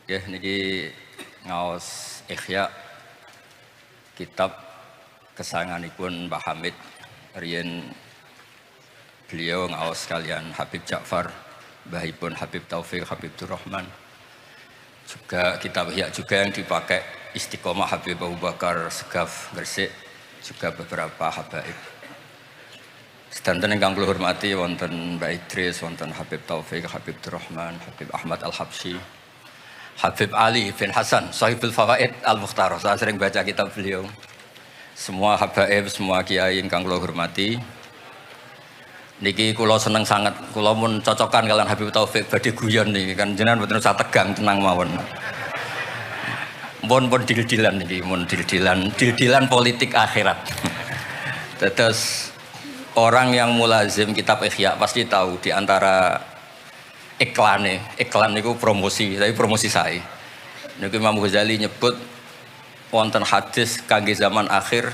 Ya, niki ngaos Ikhya kitab kesayanganipun Mbah Hamid riyen beliau ngaos kalian Habib Ja'far, mbahipun Habib Taufik, Habib Durrahman. Juga kitab Ihya juga yang dipakai Istiqomah Habib Abu Bakar Segaf Gresik, juga beberapa habaib. Sedanten ingkang kula hormati wonten Mbak Idris, wonten Habib Taufik, Habib Durrahman, Habib Ahmad Al-Habsyi, Habib Ali bin Hasan, Sahibul Fawaid Al-Mukhtar. Saya sering baca kitab beliau. Semua habaib, semua kiai ingkang kula hormati. Niki kula seneng sangat, kula mun cocokan kalian Habib Taufik badhe guyon niki kan jenengan mboten usah tegang, tenang mawon. Pun dil-dilan niki, mun dil-dilan politik akhirat. Terus orang yang mulazim kitab Ihya pasti tahu di antara iklan niku promosi, tapi promosi saya. Niku Imam Ghazali nyebut wonten hadis kangge zaman akhir,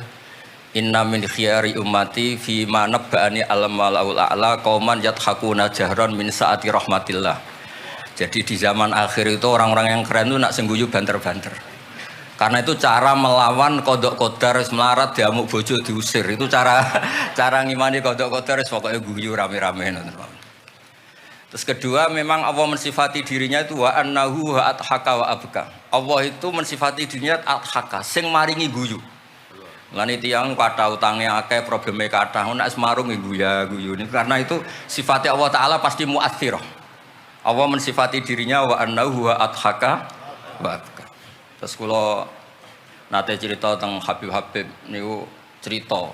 inna min khiyari ummati fi ma nabba'ani al-malaul a'la qauman yadhakuna jahran min saati rahmatillah. Jadi di zaman akhir itu orang-orang yang keren itu nak sengguyu banter-banter. Karena itu cara melawan kodok kodar melarat diamuk bojo diusir. Itu cara ngimani kodok kodar pokoknya guyu rame-rame. Terus kedua, memang Allah mensifati dirinya itu wa annahu wa athaka wa abka. Allah itu mensifati dirinya athaka, sing maringi guyu. Lan tiyang kata utangnya akeh, probleme kathah, nek semarung guyu. Karena itu sifatnya Allah Taala pasti mu'athirah. Allah mensifati dirinya wa annahu wa athaka wa abka. Terus kula nate cerita tentang Habib niku cerita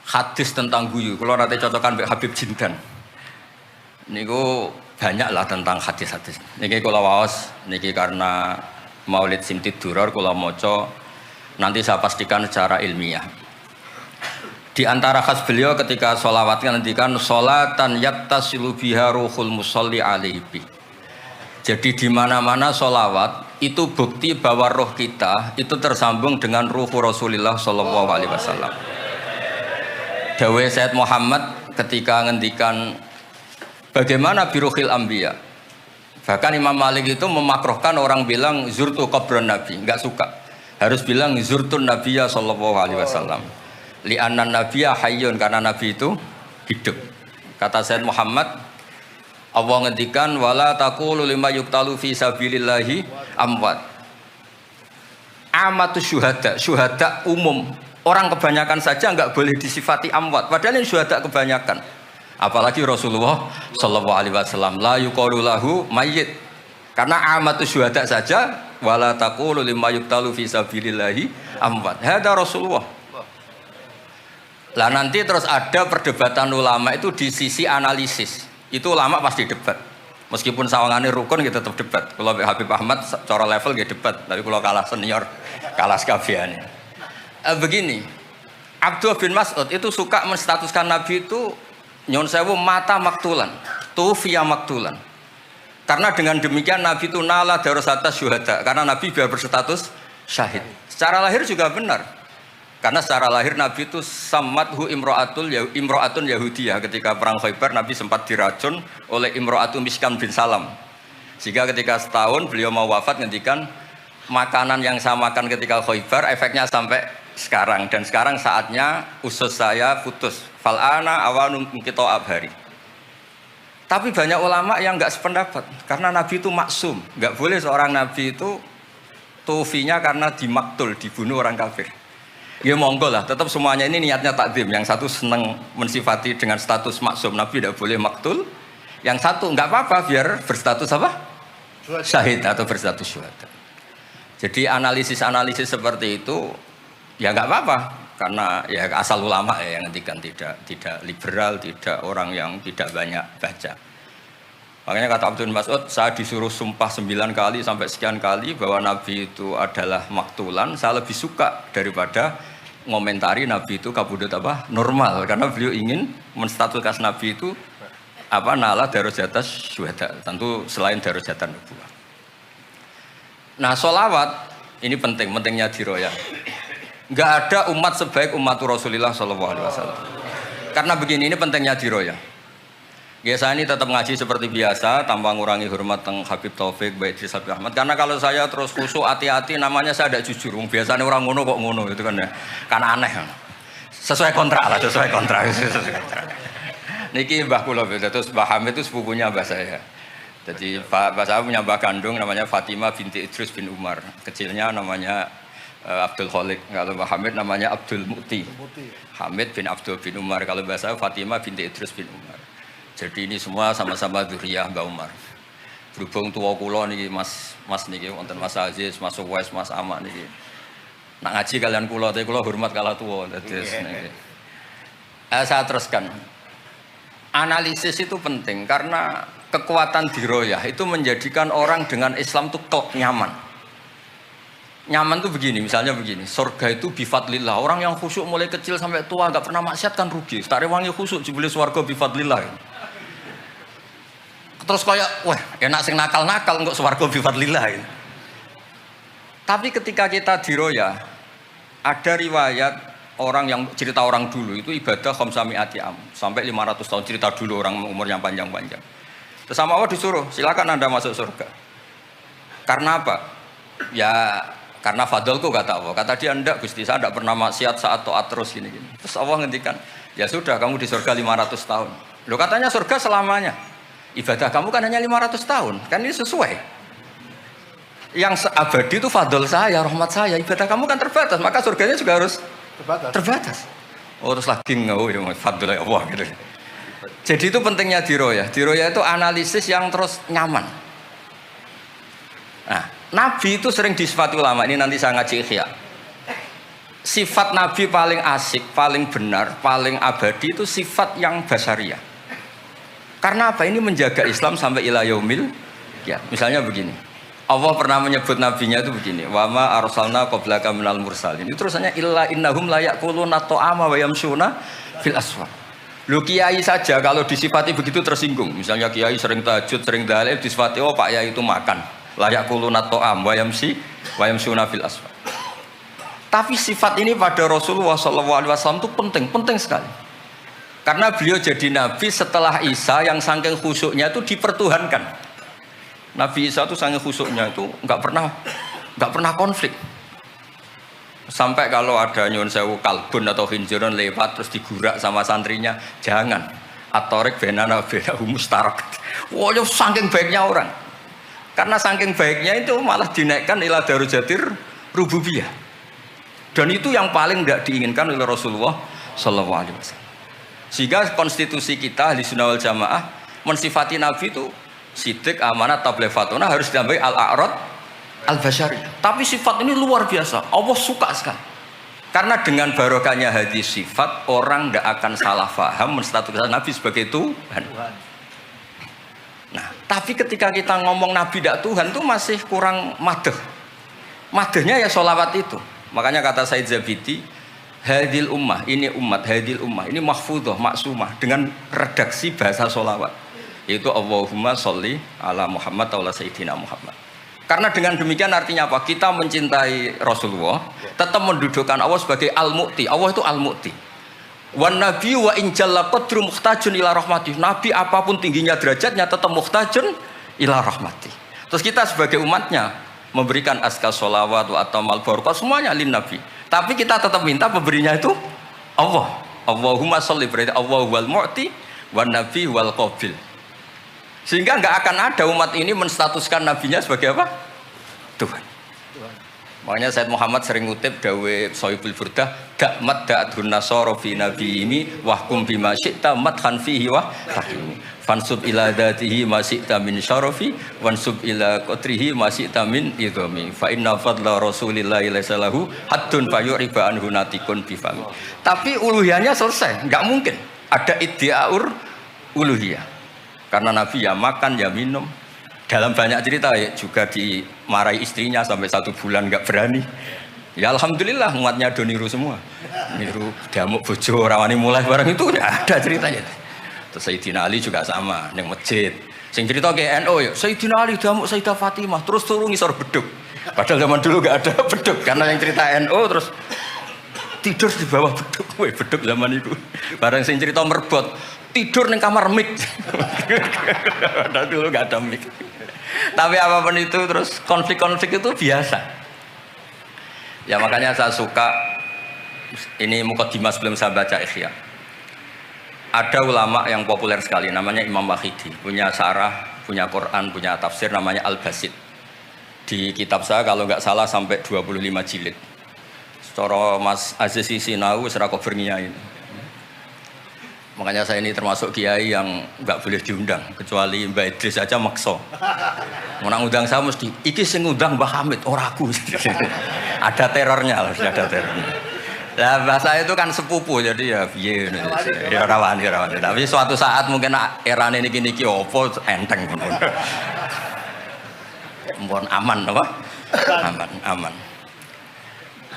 hadis tentang guyu. Kula nate cocokan mbek Habib Jindan. Niku banyak lah tentang hadis-hadis. Niki kula waos, niki karena Maulid Simtid Duror kula maca, nanti saya pastikan secara ilmiah. Di antara khas beliau ketika sholawat ngendikan sholatan yattasilu biha ruhul musolli alaihi. Jadi di mana-mana sholawat itu bukti bahwa roh kita itu tersambung dengan ruh Rasulullah Shallallahu Alaihi Wasallam. Dawe Sayyid Muhammad ketika ngendikan bagaimana biruhil anbiya. Bahkan Imam Malik itu memakruhkan orang bilang zurtu qabran nabi, enggak suka. Harus bilang zurtun nabiyya sallallahu alaihi wasallam. Li'anna nabiyya hayyun, karena nabi itu hidup. Kata Sayyid Muhammad, Allah ngendikan wala taqulu lima yuqtalu fi sabilillahi amwat. Amatus syuhada umum. Orang kebanyakan saja enggak boleh disifati amwat, padahal ini syuhada kebanyakan. Apalagi Rasulullah Shallallahu Alaihi Wasallam la yuqalu lahu mayyit, karena amatu syuhada saja wala taqulu lima yuqtalu fi sabilillahi amwat. Hada Rasulullah. Lah nanti terus ada perdebatan ulama itu di sisi analisis. Itu ulama pasti debat. Meskipun sawangane rukun kita tetap debat. Kalau Habib Ahmad cara level dia debat, tapi kalau kalah senior, kalah sekabiane. Begini, Abdullah bin Mas'ud itu suka menstatuskan Nabi itu nyon sewu mata maktulan, tufiya maktulan. Karena dengan demikian Nabi itu nala darasata syuhada, karena Nabi biar berstatus syahid. Secara lahir juga benar. Karena secara lahir Nabi itu samathu imro'atun Yahudiyah. Ketika perang Khaybar Nabi sempat diracun oleh imro'atun Miskan bin Salam. Sehingga ketika setahun beliau mau wafat ngendikan makanan yang saya makan ketika Khaybar efeknya sampai sekarang, dan sekarang saatnya usus saya putus. Fal'ana awanum kita abhari. Tapi banyak ulama yang enggak sependapat, karena Nabi itu maksum, enggak boleh seorang Nabi itu tufinya karena dimaktul, dibunuh orang kafir. Ya monggo lah, tetap semuanya ini niatnya takdim. Yang satu senang mensifati dengan status maksum, Nabi tidak boleh maktul. Yang satu enggak apa-apa biar berstatus apa? Syahid atau berstatus syuhada. Jadi analisis seperti itu ya enggak apa-apa. Karena ya asal ulama ya yang ngendikan, tidak liberal, tidak orang yang tidak banyak baca. Makanya kata Abdul Mas'ud, saya disuruh sumpah 9 kali sampai sekian kali bahwa Nabi itu adalah maktulan, saya lebih suka daripada ngomentari Nabi itu kabudut apa normal, karena beliau ingin menstatuskan Nabi itu apa nala darajat syuhada, tentu selain darajat nubuwah. Nah, sholawat ini pentingnya diroyah. Enggak ada umat sebaik umat Rasulullah Shallallahu Alaihi Wasallam. Karena begini, ini pentingnya diroyah. Biasa ini tetap ngaji seperti biasa tanpa ngurangi hormat teng Habib Taufik, Baik Idris Habib Ahmad. Karena kalau saya terus khusyuk hati-hati namanya saya tidak jujur. Biasanya orang ngono kok ngono itu kan ya. Karena aneh. Sesuai kontrak lah, sesuai kontrak. Niki Mbah kula terus Mbah Hamid itu sepupunya Mbah saya. Jadi Mbah saya punya Mbah kandung namanya Fatimah binti Idris bin Umar. Kecilnya namanya Abdul Khalik. Kalau Mbah Hamid namanya Abdul Muti. Hamid bin Abdul bin Umar. Kalau Mbah saya Fatimah binti Idris bin Umar. Jadi ini semua sama-sama dzurriyyah Mbah Umar. Berhubung tua kula niki Mas niki wonten Mas Aziz, Mas Uwais, Mas Amak niki. Nak ngaji kalian kula, tapi kula hormat kala tua. Niki. Saya teruskan. Analisis itu penting karena kekuatan diroyah itu menjadikan orang dengan Islam itu klop nyaman. Nyaman tuh begini, misalnya begini, surga itu bifadlillah. Orang yang khusyuk mulai kecil sampai tua nggak pernah maksiat kan rugi. Tak rewangi khusyuk jebule swarga bifadlillah. Terus kayak, wah enak sing nakal-nakal kok swarga bifadlillah. Tapi ketika kita diroyah, ada riwayat orang yang cerita orang dulu itu ibadah khamsami'ati am sampai 500 tahun cerita dulu orang umurnya panjang-panjang. Terus sama Allah disuruh, silakan Anda masuk surga. Karena apa? Ya karena fadlku kata Allah. Kata dia enggak Gusti, saya enggak pernah maksiat saat taat terus gini. Terus Allah ngendikan, ya sudah kamu di surga 500 tahun. Loh katanya surga selamanya. Ibadah kamu kan hanya 500 tahun, kan ini sesuai. Yang abadi itu fadl saya, rahmat saya. Ibadah kamu kan terbatas, maka surganya juga harus terbatas. Oh terus lagi fadl Allah gitu. Jadi itu pentingnya diroyah. Diroyah itu analisis yang terus nyaman. Nah, Nabi itu sering disifati ulama. Ini nanti saya ngaji Ihya. Sifat Nabi paling asik, paling benar, paling abadi itu sifat yang basyariah. Karena apa? Ini menjaga Islam sampai ila yaumil ya. Misalnya begini. Allah pernah menyebut nabinya itu begini. Wa ma arsalna qablaka minal mursalin. Itu terusannya illa innahum la yaquluna ta'ama wa yamshuna fil aswaq. Lu kiai saja kalau disifati begitu tersinggung. Misalnya kiai sering tahajud, sering dalil disifati oh Pak Yai itu makan. La yaquluna ta'am wa yamshuna fil aswaq. Tapi sifat ini pada Rasulullah SAW itu penting sekali. Karena beliau jadi nabi setelah Isa yang saking khusyuknya itu dipertuhankan. Nabi Isa itu saking khusyuknya itu nggak pernah konflik. Sampai kalau ada nyuwun sewu kalbun atau khinzirun lewat terus digurak sama santrinya, jangan. Atorik benana beda mustarak. Wah, saking baiknya orang. Karena saking baiknya itu malah dinaikkan ila darujatir rububiyah. Dan itu yang paling tidak diinginkan oleh Rasulullah sallallahu alaihi wasallam. Sehingga konstitusi kita Ahli Sunnah wal Jamaah mensifati Nabi itu sidik, amanat, tablighatuna harus ditambahi al-a'rad al-basyari. Tapi sifat ini luar biasa. Allah suka sekali. Karena dengan barokahnya hadis sifat orang tidak akan salah faham menstatuskan Nabi sebagai Tuhan. Nah, tapi ketika kita ngomong Nabi tidak Tuhan itu masih kurang madh. Madhnya ya sholawat itu. Makanya kata Said Zabidi, hadil ummah, ini umat, hadil ummah, ini mahfudhah, maksumah dengan redaksi bahasa sholawat, yaitu Allahumma sholli ala Muhammad wa sayyidina Muhammad. Karena dengan demikian artinya apa? Kita mencintai Rasulullah, tetap mendudukkan Allah sebagai al-mu'ti. Allah itu al-mu'ti. Wan nabi wa in jalla qadru muhtajun ila rahmatih. Nabi apapun tingginya derajatnya tetap muhtajun ila rahmatih. Terus kita sebagai umatnya memberikan azkar sholawat wa atamal barakah semuanya lin nabi. Tapi kita tetap minta pemberinya itu Allah. Allahumma sholli, berarti Allah wal mu'ti wan nabi wal qabil. Sehingga enggak akan ada umat ini menstatuskan nabinya sebagai apa? Tuhan. Makanya Said Muhammad sering ngutip dawe Sohibul Burdah, dakmat da'adhun nasara fi nabi ini wahkum bima syi'ta madhan fihi wa tahimi. Fansub ila dhatihi masyi'ta min syarafi wansub ila qatrihi masyi'ta min idhami. Fa inna fadla rasulillahi laysalahu haddun fayuriba anhu natikun bifami. Tapi uluhiyahnya selesai, enggak mungkin ada iddiaur uluhiyah. Karena Nabi ya makan ya minum. Dalam banyak cerita ya, juga dimarahi istrinya sampai 1 bulan nggak berani. Ya alhamdulillah umatnya do niru semua. Niru damuk bojo rawani mulai barang itu ya ada ceritanya. Terus Sayyidina Ali juga sama neng masjid. Sing cerita ke NU ya, Sayyidina Ali damuk Sayyidah Fatimah terus turun ngisor beduk. Padahal zaman dulu nggak ada beduk karena yang cerita NU terus tidur di bawah beduk. Woi beduk zaman itu. Barang sing cerita merbot tidur ning kamar mic. Padahal dulu nggak ada mic. Tapi apapun itu terus konflik-konflik itu biasa. Ya makanya saya suka ini mukadimah sebelum saya baca Ihya. Ada ulama yang populer sekali namanya Imam Wahidi, punya syarah, punya Quran, punya tafsir namanya Al-Basit. Di kitab saya kalau nggak salah sampai 25 jilid. Secara Mas Aziz Sinau serah cover ngiyai. Makanya saya ini termasuk kiai yang nggak boleh diundang kecuali Mbak Idris aja makso. Mau undang saya mesti iki sing ngundang Mbah Hamid ora aku. Ada terornya lah, ada terornya. Nah, bahasa itu kan sepupu jadi ya piye ya rawan. Tapi suatu saat mungkin erane niki opo enteng pun. Mohon aman apa? Aman.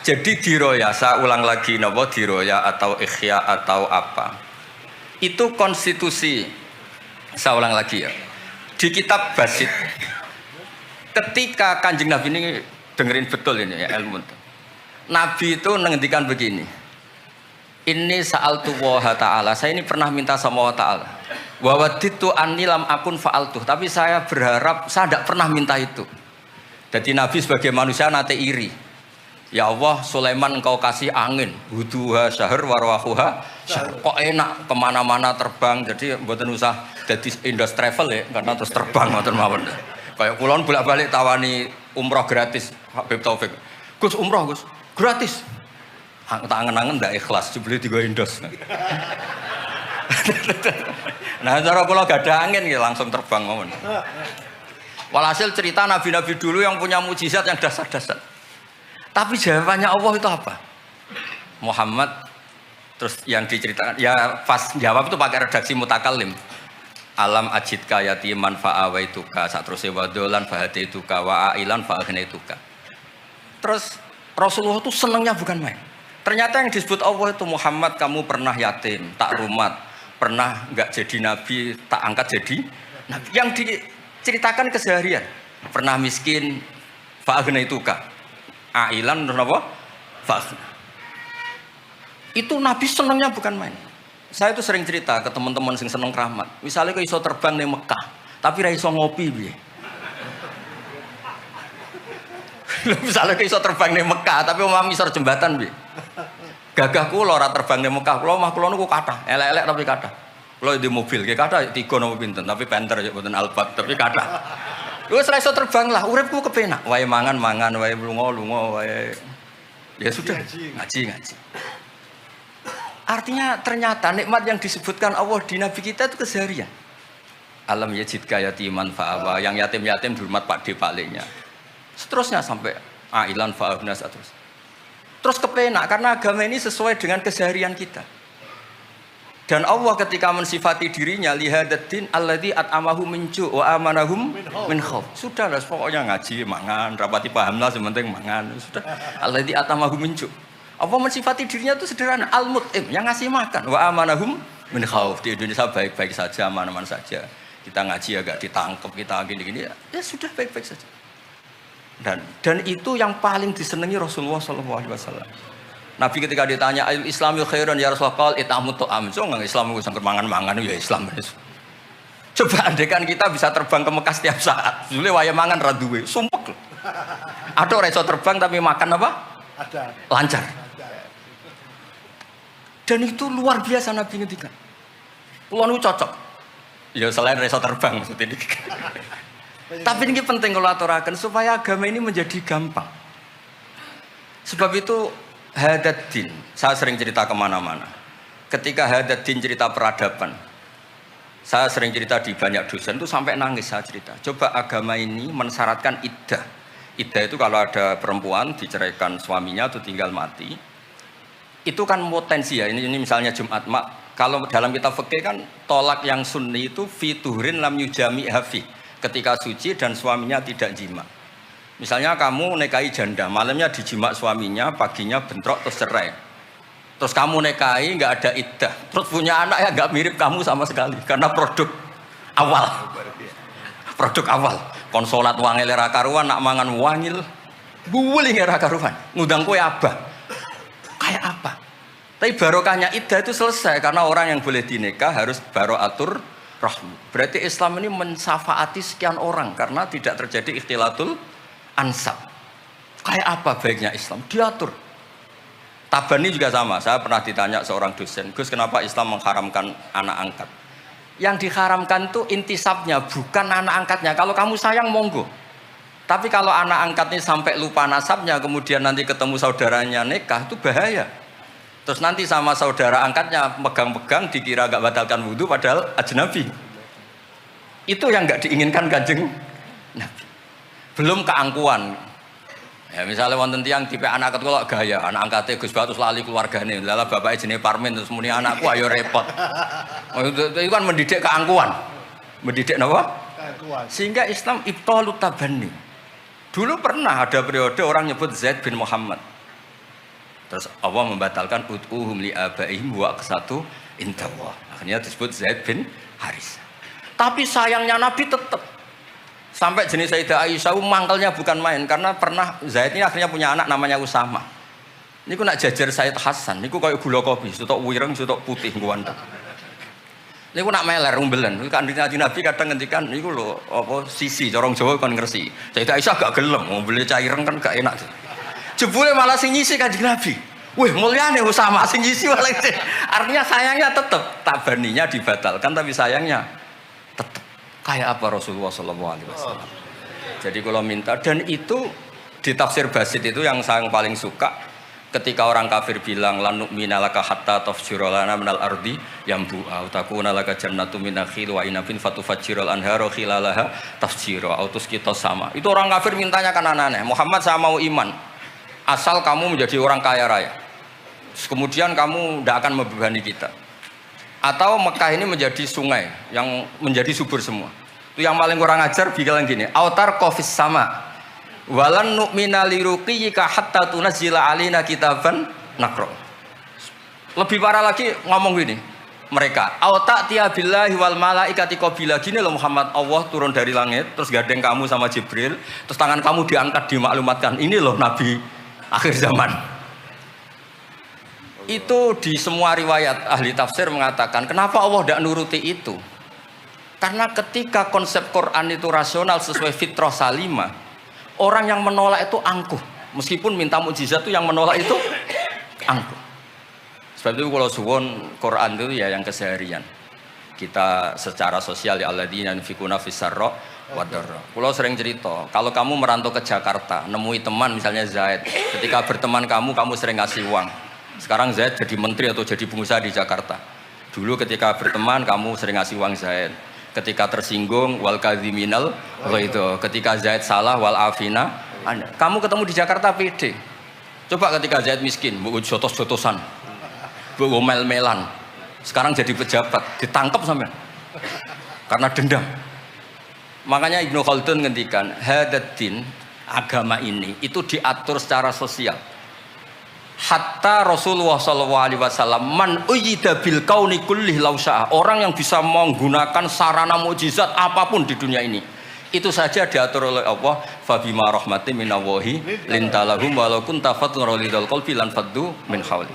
Jadi diroya, saya ulang lagi napa diroya atau ikhya atau apa. Itu konstitusi, saya ulang lagi ya. Di kitab Basit ketika Kanjeng Nabi ini dengerin betul ini ya ilmu. Nabi itu menghentikan begini. Ini sa'altu wa ta'ala. Saya ini pernah minta sama Allah Ta'ala. Wa waditu anni lam akun fa'altuh. Tapi saya berharap saya tidak pernah minta itu. Jadi Nabi sebagai manusia nate iri. Ya Allah, Sulaiman engkau kasih angin. Huduha syahr warwahuha syahr. Kok enak kemana-mana terbang. Jadi mboten usah jadi Indos Travel ya. Karena terus terbang mboten mawon. Kayak kulon bolak-balik tawani umroh gratis. Habib Taufik. Gus umroh Gus. Gratis. Tangan-tangan ndak ikhlas, dibeli 3 Indos. Nah, cara kula gak ada angin ya langsung terbang mawon. Walhasil cerita nabi-nabi dulu yang punya mukjizat yang dasar-dasar. Tapi jawabannya Allah itu apa? Muhammad terus yang diceritakan ya pas jawab itu pakai redaksi mutakallim. Alam ajidka yatiman fa'awaituka satruse wadolan fahadaituka wa ailan fa'agnaituka. Terus Rasulullah itu senangnya bukan main. Ternyata yang disebut Allah itu Muhammad kamu pernah yatim, tak rumat, pernah enggak jadi nabi, tak angkat jadi nabi. Yang diceritakan keseharian, pernah miskin, fa'agnaituka. Ailan apa? Fa'agna. Itu nabi senangnya bukan main. Saya itu sering cerita ke teman-teman yang seneng keramat. Misalnya kok iso terbang di Mekah, tapi ra iso ngopi piye. Misalnya kok iso terbang di Mekah, tapi omah misor jembatan piye. Gagah kula ora terbang di Mekah, kula omah kula niku kathah, elek-elek tapi kathah. Kula di mobil, ki kathah 3 napa pinten, tapi penter ya mboten Alphard, tapi kathah. Wis ra iso terbang lah, uripku kepenak. Wae mangan, wae lunga, wae ya sudah ngaji. Artinya ternyata nikmat yang disebutkan Allah di Nabi kita itu keseharian. Alam yajidka yatiman fa'awa, yang yatim-yatim dihormat Pak D palingnya. Seterusnya sampai ailan fa'abna terus kepenak karena agama ini sesuai dengan keseharian kita. Dan Allah ketika mensifati dirinya lihadatin alladzi at'amahu min ju' wa amanahum min khauf. Sudahlah pokoknya ngaji mangan rapati pahamlah sementing mangan sudah alladzi at'amahu min ju'. Allah mensifati dirinya itu sederhana al-mut'im yang ngasih makan wa amanahum min khauf. Di Indonesia baik-baik saja, aman-aman saja. Kita ngaji agak ditangkap, kita gini-gini ya sudah baik-baik saja. Dan itu yang paling disenangi Rasulullah SAW. Nabi ketika ditanya al Islamil khairan ya Rasulullah itamu to'am. So nggak Islam itu sangker mangan-mangan ya Islam. Coba andekan kita bisa terbang ke Mekah setiap saat. Dulu waya mangan raduwe, sumpek loh. Ada orang iso terbang tapi makan apa? Ada. Lancar. Dan itu luar biasa Nabi ketika. Pulau itu cocok. Ya selain iso terbang maksudnya. Tapi ini penting kalau aturakan supaya agama ini menjadi gampang. Sebab itu hadaddin, saya sering cerita kemana-mana. Ketika hadaddin cerita peradaban, saya sering cerita di banyak dosen itu sampai nangis saya cerita. Coba agama ini mensyaratkan iddah. Iddah itu kalau ada perempuan diceraikan suaminya atau tinggal mati, itu kan potensi ya. Ini misalnya Jumat Mak. Kalau dalam kitab fikih kan tolak yang sunni itu fiturin lam yujami hafi. Ketika suci dan suaminya tidak jima. Misalnya kamu nikahi janda, malamnya dijima suaminya, paginya bentrok terus cerai. Terus kamu nikahi nggak ada iddah, terus punya anak ya nggak mirip kamu sama sekali karena produk awal. Produk awal. Konsolat wangil era karuan, nak mangan wangil, buling era karuan. Ngundang kue abah. Kayak apa? Tapi barokahnya iddah itu selesai karena orang yang boleh dinikah harus baroatur rahmi. Berarti Islam ini mensafaati sekian orang karena tidak terjadi ikhtilatul ansab. Kayak apa baiknya Islam? Diatur. Tabani juga sama. Saya pernah ditanya seorang dosen, Gus, kenapa Islam mengharamkan anak angkat? Yang diharamkan itu intisabnya, bukan anak angkatnya. Kalau kamu sayang, monggo. Tapi kalau anak angkatnya sampai lupa nasabnya, kemudian nanti ketemu saudaranya nikah, itu bahaya. Terus nanti sama saudara angkatnya pegang-pegang dikira gak batalkan wudhu padahal ajnabi. Itu yang gak diinginkan Kanjeng Nabi. Belum keangkuhan. Ya misalnya wonten tiyang tipe anak ketua gaya, anak angkatnya Gus Batus lali keluargane, lala bapaknya jenis Parmin terus muni anakku ayo repot. Itu kan mendidik keangkuhan. Mendidik apa? Keangkuhan. Sehingga Islam ibtalut tabanni. Dulu pernah ada periode orang nyebut Zaid bin Muhammad. Terus Allah membatalkan ud'uhum li abaihim wa aqsatu indallah. Akhirnya disebut Zaid bin Haris. Tapi sayangnya Nabi tetap sampai jenis Sayyidah Aisyah mangkelnya bukan main karena pernah Zaid ini akhirnya punya anak namanya Usama. Niku nak jajar Sayyid Hasan, niku kayak gula kopi, sutok wireng, sutok putih guwandeng. Niku nak meler umbelen. Kanjeng Nabi kadang ngendikan niku lho apa sisi corong Jawa kon ngersi. Sayyidah Aisyah gak gelem, ngombele caireng kan gak enak. Jebule malah sing nyisi Kanjeng Nabi. Wih, mulyane Usama sing nyisi malah itu. Artinya sayangnya tetap, tabaninya dibatalkan tapi sayangnya tetap. Kayak apa Rasulullah SAW. Jadi kalau minta, dan itu di tafsir Basit itu yang saya paling suka ketika orang kafir bilang lan nu'mina laka hatta tafjura lana minal ardi yambu'a takuna laka jannatu min nakhil wa inabin fatufajjirul anharu khilalaha tafjira autus kita sama. Itu orang kafir mintanya kan aneh-aneh. Muhammad saya mau iman. Asal kamu menjadi orang kaya raya. Kemudian kamu tidak akan membebani kita. Atau Mekah ini menjadi sungai yang menjadi subur semua. Itu yang paling kurang ajar bilang gini, autar kofis sama. Walan nu'mina liruqiyika hatta tunazzila alina kitaban nakro. Lebih parah lagi ngomong gini. Mereka, auta tiabillahi wal malaikati qabila gini loh Muhammad, Allah turun dari langit terus gandeng kamu sama Jibril, terus tangan kamu diangkat dimaklumatkan. Ini loh Nabi akhir zaman. Itu di semua riwayat ahli tafsir mengatakan kenapa Allah tidak nuruti itu, karena ketika konsep Quran itu rasional sesuai fitrah salimah, orang yang menolak itu angkuh, meskipun minta mukjizat itu yang menolak itu angkuh. Sebab itu kalau suwon Quran itu ya yang keseharian kita secara sosial ya alladzina yunfikuna fis-sarra wad-dharra. Kalau sering cerita kalau kamu merantau ke Jakarta nemui teman misalnya Zaid, ketika berteman kamu sering ngasih uang. Sekarang Zaid jadi menteri atau jadi pengusaha di Jakarta. Dulu ketika berteman kamu sering ngasih uang Zaid. Ketika tersinggung wal kadhiminal itu. Ketika Zaid salah wal afina. Kamu ketemu di Jakarta pede. Coba ketika Zaid miskin, mbok jotos-jotosan. Mbok mel-melan. Sekarang jadi pejabat, ditangkap sampean. Karena dendam. Makanya Ibnu Khaldun ngendikan, hadatin agama ini itu diatur secara sosial. Hatta Rasulullah SAW man uyyida bil kauni kullih lausa'ah, orang yang bisa menggunakan sarana mukjizat apapun di dunia ini itu saja diatur oleh Allah. Fabima rahmatin minallahi lintalahum walau kunta fadlan ghalidhal qalbi lan faddu min hawli.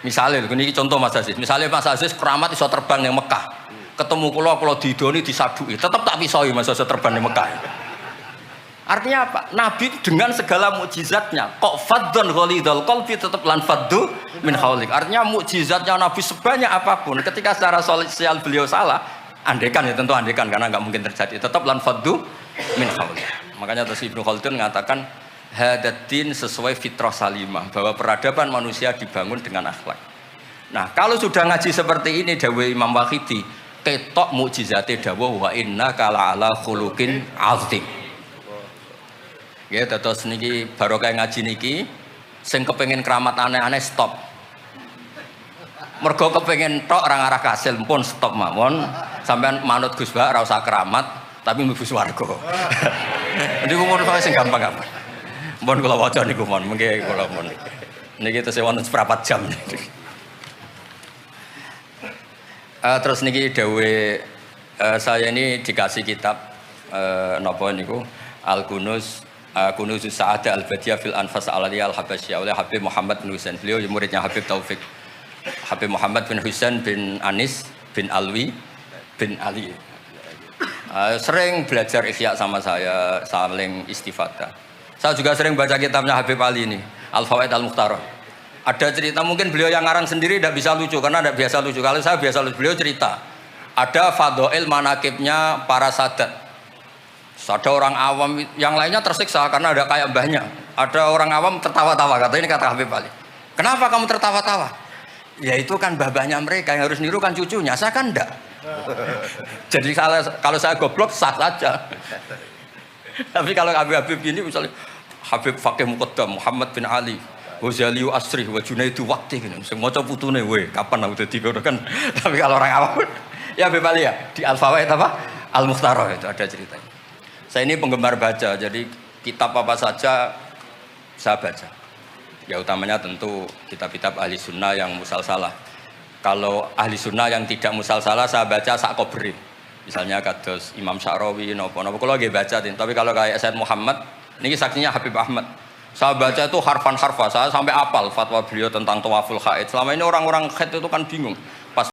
Misalnya ini contoh Mas Aziz, misalnya Mas Aziz keramat iso terbang yang Mekah, ketemu kula didoni disadui tetap tak pisoi Mas iso terbang yang Mekah. Artinya apa? Nabi dengan segala mukjizatnya kok faddan ghalidhal qalbi tetap lan faddu min haulik. Artinya mukjizatnya Nabi sebanyak apapun ketika secara sosial beliau salah, andekan ya tentu andekan karena nggak mungkin terjadi, tetap lan faddu min haulik. Makanya terus Ibnu Khaldun mengatakan hadatin sesuai fitrah salimah, bahwa peradaban manusia dibangun dengan akhlak. Nah, kalau sudah ngaji seperti ini dawuh Imam Waqidi, ketok mukjizate dawuh wa innaka la'ala khuluqin 'azim. Ya, terus niki barokah ngaji niki, sing kepengen keramat aneh-aneh stop. Mergo kepengen tok orang arah kasil pun stop mawon. Sampean manut Gus Ba ora usah keramat, tapi mlebu swarga. Niku mun sing gampang-gampang. Mun kula waca niku mon, mengke kula mon. Niki tesih wonten seprapat jam. Terus niki dawuhe saya ini dikasih kitab napa niku Al-Kunuz Kunuzus Sa'adah Al-Badiyah fil Anfas Al-Aliyah Al-Habasyah oleh Habib Muhammad bin Husain. Beliau muridnya Habib Taufik. Habib Muhammad bin Husain bin Anis bin Alwi bin Ali. Sering belajar Ihya sama saya, saling istifadah. Saya juga sering baca kitabnya Habib Ali ini, Al-Fawaid Al-Mukhtarah. Ada cerita, mungkin beliau yang ngarang sendiri tidak bisa lucu, karena tidak biasa lucu. Kalau saya biasa lucu, beliau cerita. Ada fadhoil manakibnya para sadat. Ada orang awam, yang lainnya tersiksa karena ada kayak mbahnya. Ada orang awam tertawa-tawa, kata ini kata Habib Ali. Kenapa kamu tertawa-tawa? Ya itu kan babahnya mereka, yang harus niru kan cucunya, saya kan enggak. Jadi kalau saya goblok sah saja. Tapi kalau Habib gini misalnya Habib Fakih Muqaddam Muhammad bin Ali Ghazali Asri wa Junaidu Waqti gini, sing maca putune we kapan aku dadi ngono kan. Tapi kalau orang awam ya Habib Ali ya di Al-Fawaid apa? Al-Mukhtarah itu ada ceritanya. Saya ini penggemar baca, jadi kitab apa saja saya baca. Ya utamanya tentu kitab-kitab ahli sunnah yang musalsalah. Kalau ahli sunnah yang tidak musalsalah saya baca sak kobri. Misalnya kados Imam Sya'rawi napa-napa kula nggih baca, tapi kalau kayak Said Muhammad niki saksinya Habib Ahmad. Saya baca itu harfan-harfa, saya sampai apal fatwa beliau tentang tawaful haid. Selama ini orang-orang haid itu kan bingung. Pas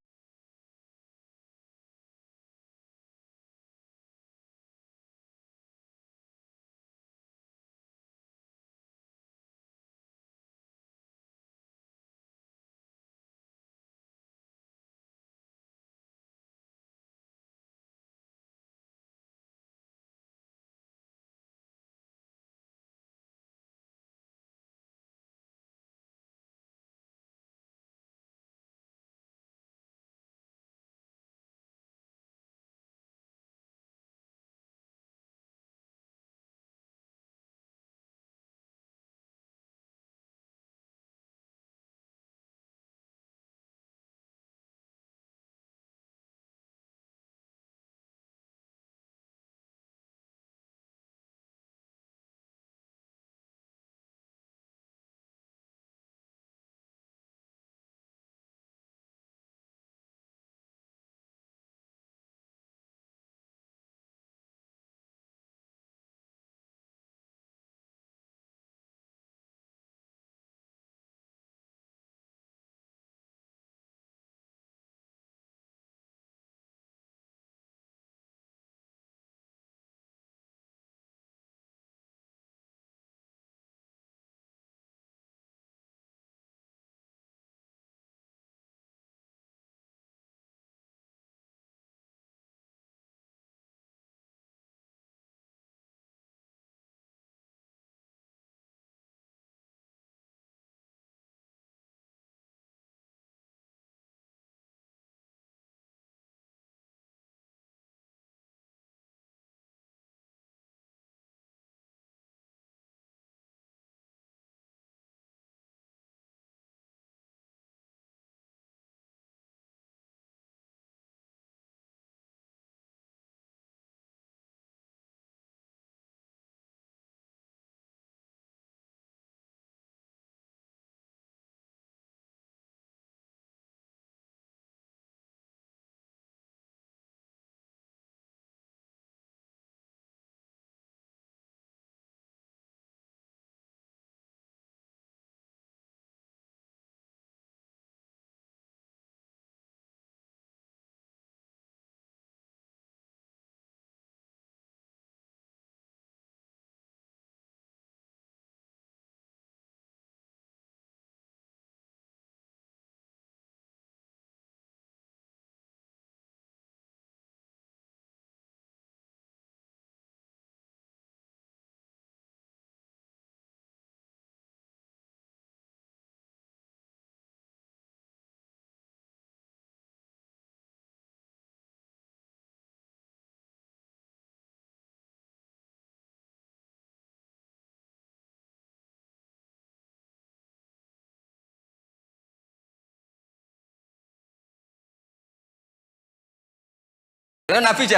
Nabi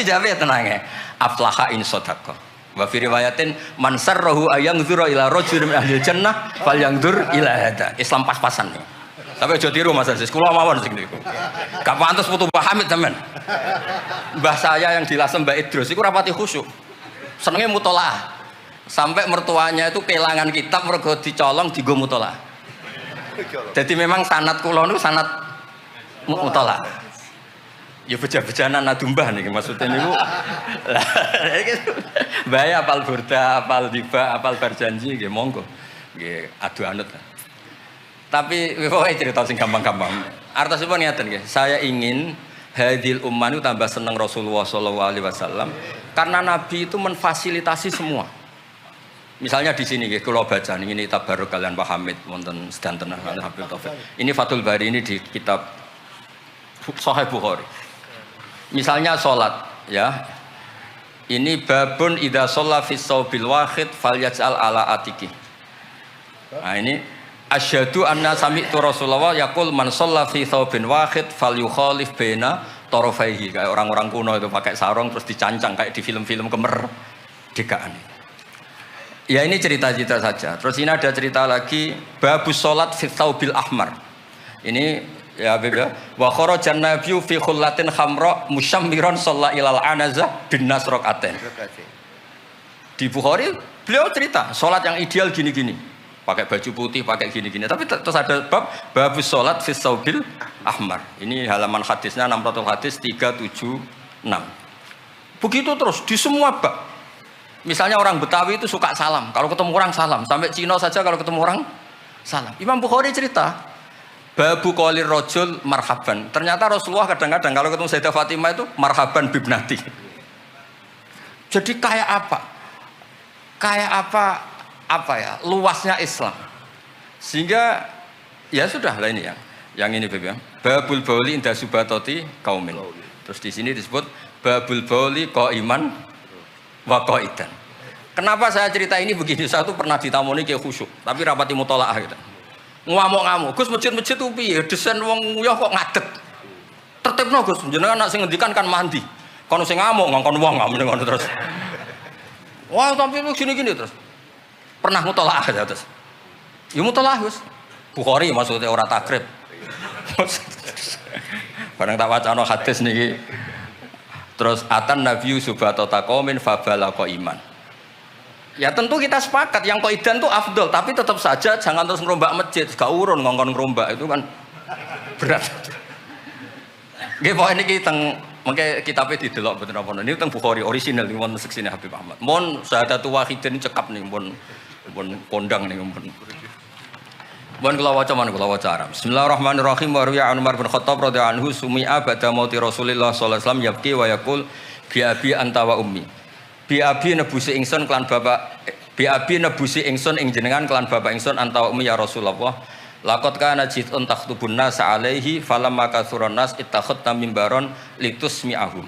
jawab ya tenang ya. Aflaha in sodaqah. Wa fi riwayatin man sarrahu ayangdzura ila rajulin min ahli jannah falyangdzur ila hada. Islam pas-pasan nih. Tapi aja tiru Mas Aziz. Kula mawon sing niku. Gak pantes putu Mbah Hamid temen. Mbah saya yang dilasem Mbak Idrus iku rapati khusyuk. Senenge mutolaah. Sampai mertuanya itu kehilangan kitab mergo dicolong digo mutolaah. Jadi memang sanad kula niku sanad mutolaah. Ya beja-bejanan adumbah nih maksudnya niku. Bahaya apal burda, apal diba, apal berjanji nggih monggo. Nggih adu anut. Tapi pokoke cerita sing gampang-gampang. Artosipun ngeten nggih, saya ingin hadil ummah itu tambah seneng Rasulullah sallallahu alaihi wasallam karena Nabi itu menfasilitasi semua. Misalnya di sini nggih kula baca ini tabarruk kalian Pak Hamid wonten sedanten Habib Taufik. Ini Fathul Bari ini di kitab Sahih Bukhari. Misalnya sholat, ya. Ini babun idza shalla fi shaubil wahid falyaj'al ala atiki. Nah ini asyhadu anna sami'tu Rasulullah yaqul man shalla fi shaubin wahid falyukhalif baina tarafaihi. Kayak orang-orang kuno itu pakai sarung terus dicancang kayak di film-film kemerdekaan. Ya ini cerita-cerita saja. Terus ini ada cerita lagi babus sholat fi shaubil ahmar. Ini ya Habib ya. Wa kharajan nabiyyu fi khullatin khamra musyammiran shalla ilal anazah bin nasraqatin. Di Bukhari beliau cerita salat yang ideal gini-gini. Pakai baju putih, pakai gini-gini. Tapi terus ada babus salat fi saubil ahmar. Ini halaman hadisnya 600 hadis 376. Begitu terus di semua bab. Misalnya orang Betawi itu suka salam. Kalau ketemu orang salam, sampai Cina saja kalau ketemu orang salam. Imam Bukhari cerita babu qolir rajul marhaban. Ternyata Rasulullah kadang-kadang kalau ketemu Sayyidah Fatimah itu marhaban bibnati. Jadi kayak apa? Kayak apa ya? Luasnya Islam. Sehingga ya sudah lah ini yang ini Beb ya. Babul bauli inda subatoti kaumin. Terus di sini disebut babul bauli qaiman wa qaidan. Kenapa saya cerita ini begini? Saya tuh pernah ditamoni kayak khusyuk, tapi rapati mutolaah gitu. Ngamuk-ngamuk, Gus masjid-masjid itu piye? Desain wong nguyah kok ngadet. Tertibno Gus, jenengan nak sing ngendikan kan mandi. Kono sing ngamuk ngongkon wong ngamuk ngono terus. Wah, tapi gini-gini terus. Pernah mutolaah ya terus. Ya mutolaah Gus. Bukhari maksudnya ora takrib. Barang tak wacana hadis niki. Terus atan nabiyyu subatata qaumin fabalaqa iman. Ya tentu kita sepakat yang qaidan itu afdol, tapi tetap saja jangan terus ngerombak masjid, gak urun ngongkon ngerombak itu kan berat. Nggih pokoke niki teng mengke kitabe didelok mboten apa niki teng Bukhari orisinal niku wonten seksine Habib Ahmad. Mon syahadatu wahidin cekap nih mon kondang nih mon. Bon kula waca man kula waca Arab. Bismillahirrahmanirrahim wa ruya Umar bin Khattab radhiyallahu anhu sumi'a ba'da mauti Rasulillah sallallahu alaihi wasallam yabki wa yaqul bi abi anta wa ummi. Bi abi nebusi ingsun kelan bapak bi abi nebusi ingsun ing jenengan kelan bapak ingsun anta wa ummi ya Rasulullah. Laqad kana jitun takhtubun nas alaihi falamma kathuran nas ittakhadna mimbaron litusmi'ahum.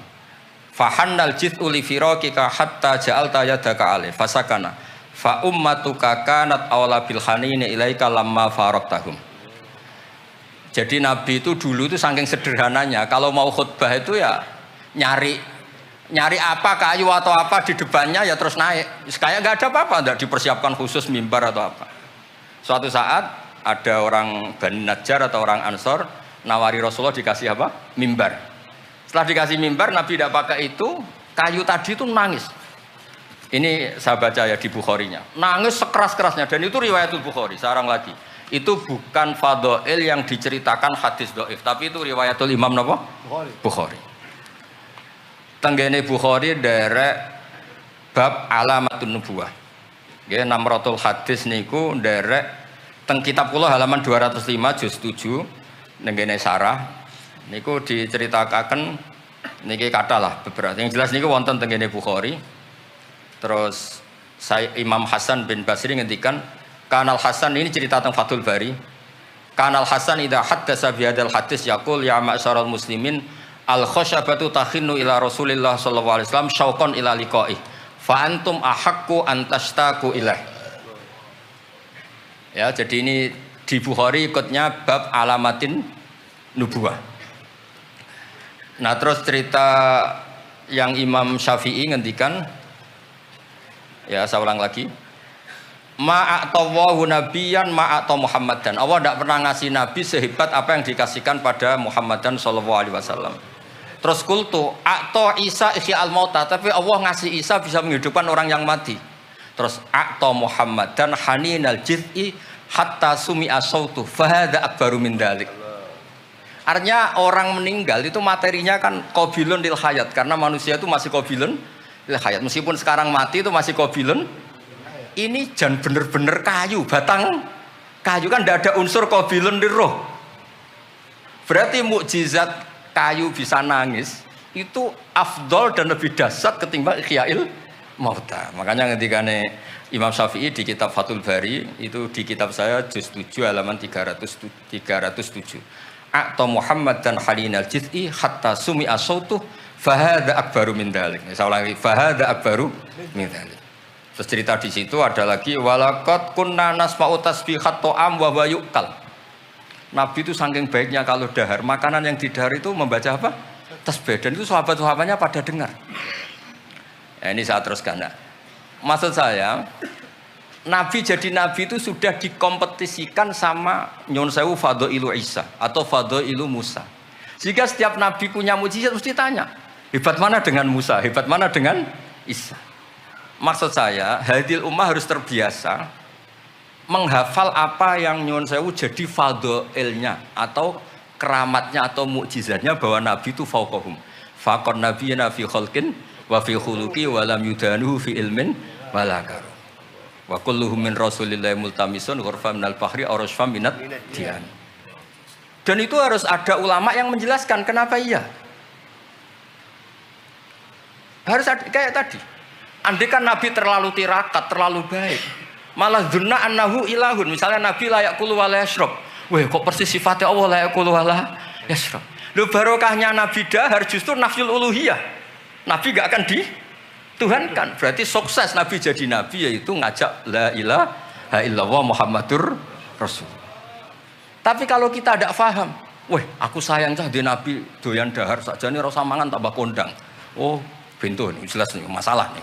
Fahannal jit'u li firaqika hatta ja'alta yadaka alaihi fasakana. Fa ummatuka kanat awla bil hanini ilaika lamma faraqtahum. Jadi Nabi itu dulu itu saking sederhananya kalau mau khutbah itu ya nyari apa kayu atau apa di depannya ya terus naik. Kayak nggak ada apa-apa, nggak dipersiapkan khusus mimbar atau apa. Suatu saat ada orang Bani Najjar atau orang Ansor nawari Rasulullah dikasih apa? Mimbar. Setelah dikasih mimbar Nabi tidak pakai itu, kayu tadi itu nangis. Ini saya baca ya di Bukharinya. Nangis sekeras-kerasnya dan itu riwayatul Bukhari. Sekarang lagi. Itu bukan fadhail yang diceritakan hadis dhaif, tapi itu riwayatul Imam napa? Bukhari. Tenggene Bukhari derek bab alamatun nubuwah. Nggih 600 hadis niku derek teng kitab kula halaman 205 juz 7 nenggene sarah niku diceritakaken niki kathah lah beberapa. Yang jelas niku wonten tenggene Bukhari. Terus saya Imam Hasan bin Basri ngendikan Kanal Hasan ini cerita tentang Fathul Bari. Kanal Hasan idza haddasa bi hadzal hadis yaqul ya ma'syaral muslimin al khasyabatu takhinnu ila Rasulillah sallallahu alaihi wasallam syauqan ila liqa'i fa antum ahaqqu an tashtaqu ilah. Ya, jadi ini di Bukhari ikutnya bab alamatin nubuwah. Nah, terus cerita yang Imam Syafi'i ngendikan ya saya ulang lagi ma'atawahu nabiyan ma'ata Muhammadan. Allah tidak pernah ngasih nabi sehebat apa yang dikasihkan pada Muhammadan sallallahu alaihi wasallam. Terus kultu a'ta Isa ihya al-mauta, tapi Allah ngasih Isa bisa menghidupkan orang yang mati. Terus a'ta Muhammad dan haninal jiz'i hatta sumi'a sautu fahada akbaru min dzalik. Artinya orang meninggal itu materinya kan qabilun lil hayat, karena manusia itu masih qabilun lil hayat. Meskipun sekarang mati itu masih qabilun. Ini jan bener-bener kayu, batang kayu, kan tidak ada unsur qabilun lil roh. Berarti mukjizat kayu bisa nangis itu afdol dan lebih dahsyat ketimbang ihya'il mauta. Makanya ketika Imam Syafi'i di kitab Fathul Bari, itu di kitab saya juz 7 halaman 307. A'ta Muhammad dan halinal jiz'i hatta sumi'a sautuh fahada akbaru min dzalik. Saya ulangi, fahada akbaru min dzalik. Terus cerita di situ ada lagi walaqad kunna nasma'u tasbihat ta'am wa huwa yu'kal. Nabi itu saking baiknya kalau dahar, makanan yang didahar itu membaca apa? Tasbih. Dan itu sahabat-sahabatnya pada dengar. Nah, ini saya teruskan. Nah, maksud saya, Nabi jadi Nabi itu sudah dikompetisikan sama Nyon Sewu Fadailu Isa atau Fadailu Musa. Jika setiap Nabi punya mujizat mesti tanya, hebat mana dengan Musa, hebat mana dengan Isa. Maksud saya, hadil ummah harus terbiasa menghafal apa yang Nyon Sewu jadi fadhailnya atau keramatnya atau mukjizatnya, bahwa Nabi itu fauqahum. Faqon nabiyana fi khalqin wa fi khuluqi wa lam yudanuhu fi ilmin wa la karam. Wa kulluhum min rasulillahi multamisun ghurfa minal bahri aw rasfa minat dian. Dan itu harus ada ulama yang menjelaskan kenapa iya. Harus ada, kayak tadi. Andai kan Nabi terlalu tirakat, terlalu baik, malah dzunna annahu ilahun. Misalnya Nabi layak kulu wa la yashrab. Weh, kok persis sifatnya Allah layak kulu wa la yashrab. Lu barokahnya Nabi dahar justru nafyul uluhiyah. Nabi gak akan dituhankan. Berarti sukses Nabi jadi Nabi yaitu ngajak la ilaha illallah Muhammadur Rasul. Tapi kalau kita tidak paham, weh, aku sayang cah di Nabi doyan dahar saja nih rasa mangan tambah kondang. Oh, bentuk ini jelas nih masalah nih.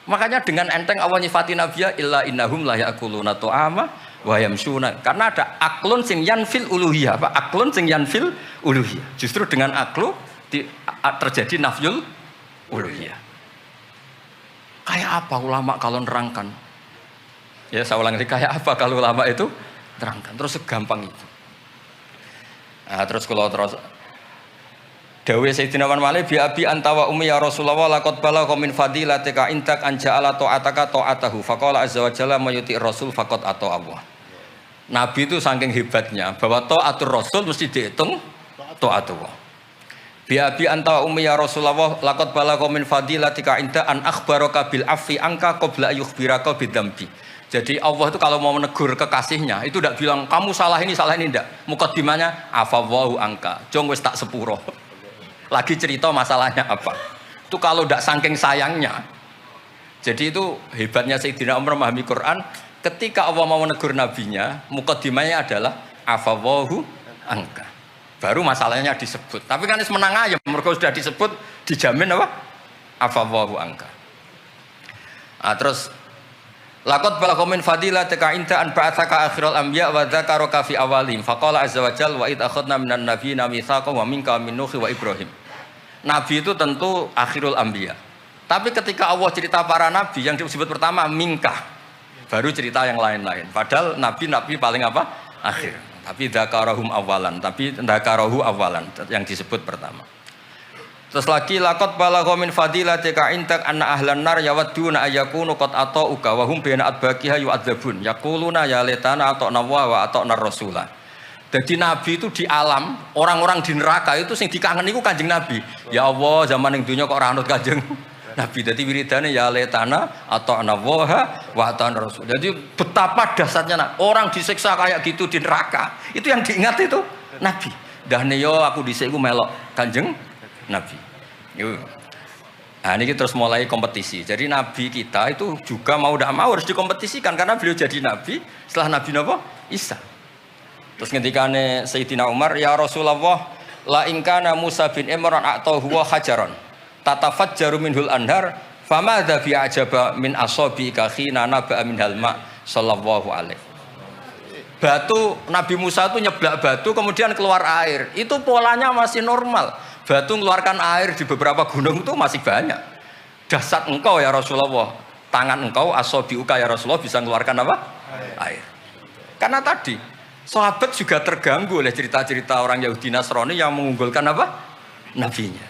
Makanya dengan enteng Allah nyifati Nabiya illa innahum la ya'kuluna ta'ama wa yamshuna. Karena ada aklun sing yanfil uluhiyah, apa? Aklun sing yanfil uluhiyah. Justru dengan aklu terjadi nafyul uluhiyah. Kayak apa ulama kalau nerangkan? Ya saya ulang lagi, kayak apa kalau ulama itu terangkan? Terus segampang itu. Nah, terus kalau terus dawe Sayyidina Malik bi abi anta wa ummi ya Rasulullah laqad balagha min fadilatika intak anja'ala ta'ataka ta'atahu faqala azza wa jalla mayuti rasul faqad ata Allah. Nabi itu saking hebatnya bahwa ta'atur rasul mesti dihitung ta'atullah. Bi abi anta wa ummi ya Rasulullah laqad balagha min fadilatika inta an akhbaraka bil afi angka qabla yukhbiraka bidzambi. Jadi Allah itu kalau mau menegur kekasihnya itu tidak bilang kamu salah ini tidak. Mukaddimahnya afawwahu angka. Jong wis tak sepuro. Lagi cerita masalahnya apa. Itu kalau tidak saking sayangnya. Jadi itu hebatnya Sayyidina Umar memahami Quran. Ketika Allah mau menegur nabinya, mukaddimahnya adalah afawwahu angka. Baru masalahnya disebut. Tapi kan menang aja. Mereka sudah disebut, dijamin apa? Afawwahu angka. Nah, terus laqad balagha min fadilatika inta an ba'atsaka akhiral anbiya wa dzakaraka fi awalihim faqala azza wa jalla wa id akhadna minan nabiyina mitsaqan wa minka min nuh wa ibrahim. Nabi itu tentu akhirul anbiya. Tapi ketika Allah cerita para nabi yang disebut pertama minka, baru cerita yang lain-lain. Padahal nabi paling apa? Akhir. Tapi dzakarahum awalan, tapi dzakarahu awalan yang disebut pertama. Terus lagi laqad balagha min fadilatika intak anna ahlan nar yawadduna ayyakunu qad ata'uka wa hum baina adbaqiha yu'adzabun yaquluna ya laitana ata'na wa ata'na rasulah. Jadi Nabi itu di alam, orang-orang di neraka itu sing dikangen iku Kanjeng Nabi. Ya Allah, zaman ning dunya kok ora anut Kanjeng Nabi. Dadi wiridane ya laitana ata'na wa ata'na rasul. Jadi betapa dahsyatnya orang disiksa kayak gitu di neraka. Itu yang diingat itu Nabi. Dahne yo aku dhisik iku melok Kanjeng Nabi. Nah ini terus mulai kompetisi. Jadi Nabi kita itu juga mau tidak mau harus dikompetisikan karena beliau jadi Nabi setelah Nabi Isa. Terus ketika Sayyidina Umar, ya Rasulullah, la ingkana Musa bin Imran a'tahu wa hajaran tatafajjaru minhul anhar famadza bi ajaba min ashabika khina naba'a min halma sallallahu alaihi. Batu Nabi Musa itu nyeblak batu kemudian keluar air. Itu polanya masih normal. Batu mengeluarkan air di beberapa gunung itu masih banyak. Dasar engkau ya Rasulullah, tangan engkau asobiuka ya Rasulullah bisa mengeluarkan apa? Air. Karena tadi sahabat juga terganggu oleh cerita-cerita orang Yahudi Nasrani yang mengunggulkan apa? Nabinya.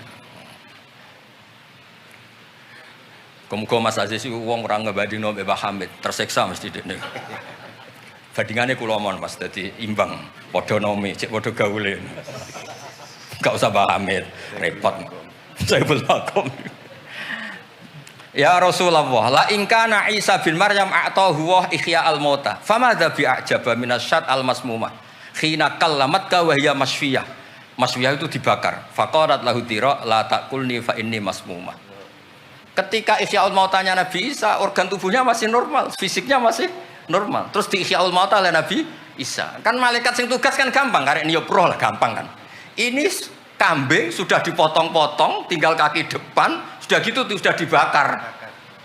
Kemudian Mas Aziz itu uang orang ngebanding Mbak Hamid terseksa mesti dene. Bandingannya kulomon Mas, jadi imbang. Podo nomi, cek podo gaule. Gak usah Mbak Hamid, repot. Saya belakang. Ya Rasulullah, la in kana Isa bin Maryam a'tahu wa ihya al-mauta. Famadza bi a'jaba minasyat al-masmumah. Khina kallamat ka wa hiya masfiyah. Masfiyah itu dibakar. Faqalat lahu tira la taqulni fa inni masmumah. Ketika ihyaul mautanya Nabi Isa, organ tubuhnya masih normal, fisiknya masih normal. Terus di ihyaul mauta oleh Nabi Isa. Kan malaikat sing tugas kan gampang, karek niup roh lah gampang kan. Ini kambing sudah dipotong-potong, tinggal kaki depan, sudah gitu sudah dibakar.